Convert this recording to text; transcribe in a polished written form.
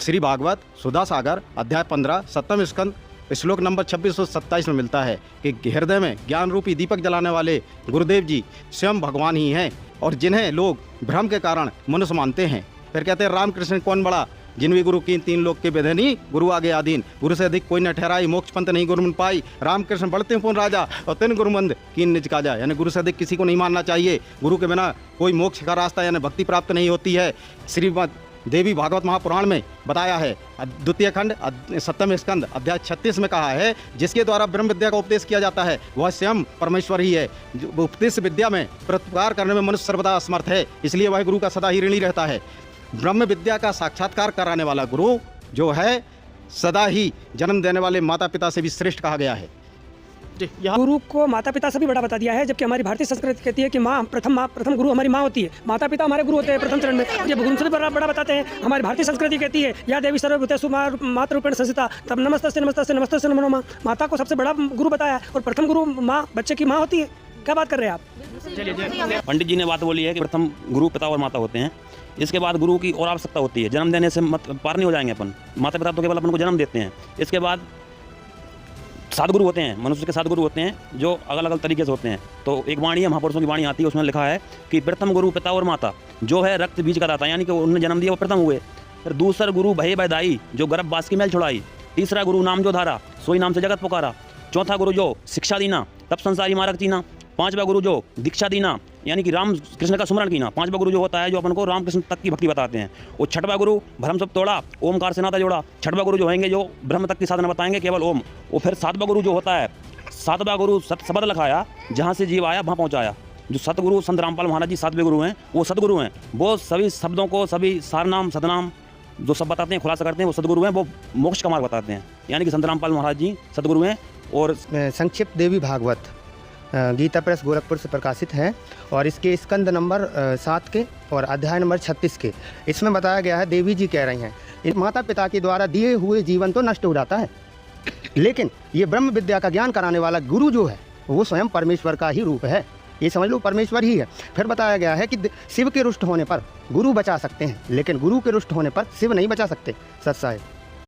श्री भागवत सुधा सागर अध्याय 15 सप्तम स्कंद श्लोक नंबर 2627 में मिलता है कि हृदय में ज्ञान रूपी दीपक जलाने वाले गुरुदेव जी स्वयं भगवान ही हैं और जिन्हें लोग भ्रम के कारण मनुष्य मानते हैं। फिर कहते हैं रामकृष्ण कौन बड़ा, जिन भी गुरु की तीन लोग के बेधनी, गुरु आगे आधीन, गुरु से अधिक कोई न ठहराई, मोक्ष पंथ नहीं गुरु मन पाई, रामकृष्ण बढ़ते पुन राजा और तीन गुरुमंद कीन निज काजा। यानी गुरु से अधिक किसी को नहीं मानना चाहिए। गुरु के बिना कोई मोक्ष का रास्ता यानी भक्ति प्राप्त नहीं होती है। श्रीमद् देवी भागवत महापुराण में बताया है, द्वितीय खंड सप्तम स्कंद अध्याय 36 में कहा है, जिसके द्वारा ब्रह्म विद्या का उपदेश किया जाता है वह स्वयं परमेश्वर ही है। उपदेश विद्या में प्रत्युपकार करने में मनुष्य सर्वदा असमर्थ है, इसलिए वह गुरु का सदा ही ऋणी रहता है। ब्रह्म विद्या का साक्षात्कार कराने वाला गुरु जो है सदा ही जन्म देने वाले माता पिता से भी श्रेष्ठ कहा गया है। गुरु को माता पिता से भी बड़ा बता दिया है, जबकि हमारी भारतीय संस्कृति कहती है कि प्रथम गुरु हमारी माँ होती है, माता पिता हमारे गुरु होते हैं प्रथम चरण में। जब गुरु से भी बड़ा बताते हैं, हमारी भारतीय संस्कृति कहती है या देवी सर्वभूतेषु मातृरूपेण संस्थिता, तब नमस्तस्य नमो नमः, माता को सबसे बड़ा गुरु बताया और प्रथम गुरु माँ, बच्चे की माँ होती है। क्या बात कर रहे हैं आप? पंडित जी ने बात बोली है कि प्रथम गुरु पिता और माता होते हैं, इसके बाद गुरु की और आवश्यकता होती है। जन्म देने से पार नहीं हो जाएंगे अपन, माता पिता तो केवल अपन को जन्म देते हैं। इसके बाद 7 गुरु होते हैं, मनुष्य के 7 गुरु होते हैं जो अलग अलग तरीके से होते हैं। तो एक वाणी है, महापुरुषों की वाणी आती है, उसमें लिखा है कि प्रथम गुरु पिता और माता जो है रक्त बीज का दाता, यानी कि उन्होंने जन्म दिया वो प्रथम हुए। फिर दूसरा गुरु भय बदाई जो गर्भवास की मैल छुड़ाई। तीसरा गुरु नाम जो धारा सोई नाम से जगत पुकारा। चौथा गुरु जो शिक्षा दीना तब संसारी मार्ग चीना। पांचवा गुरु जो दीक्षा दीना यानी कि राम कृष्ण का सुमरण कीना। पांचवा गुरु जो होता है जो अपन को राम कृष्ण तक की भक्ति बताते हैं। और छठवा गुरु भ्रम सब तोड़ा, ओमकार से नाता जोड़ा। छठवा गुरु जो होंगे जो ब्रह्म तक की साधना बताएंगे केवल ओम। और फिर 7वां गुरु जो होता है, 7वां गुरु सत शब्द लिखाया, जहाँ से जीव आया वहाँ पहुँचाया। जो सतगुरु संत रामपाल महाराज जी 7वें गुरु हैं, वो सदगुरु हैं। वो सभी शब्दों को, सभी सारनाम सदनाम जो सब बताते हैं, खुलासा करते हैं, वो सदगुरु हैं। वो मोक्ष का मार्ग बताते हैं, यानी कि संत रामपाल महाराज जी सदगुरु हैं। और संक्षिप्त देवी भागवत गीता प्रेस गोरखपुर से प्रकाशित है और इसके स्कंद नंबर 7 के और अध्याय नंबर 36 के इसमें बताया गया है, देवी जी कह रही हैं, माता पिता के द्वारा दिए हुए जीवन तो नष्ट हो जाता है, लेकिन ये ब्रह्म विद्या का ज्ञान कराने वाला गुरु जो है वो स्वयं परमेश्वर का ही रूप है। ये समझ लो परमेश्वर ही है। फिर बताया गया है कि शिव के रुष्ट होने पर गुरु बचा सकते हैं, लेकिन गुरु के रुष्ट होने पर शिव नहीं बचा सकते। सत साहिब।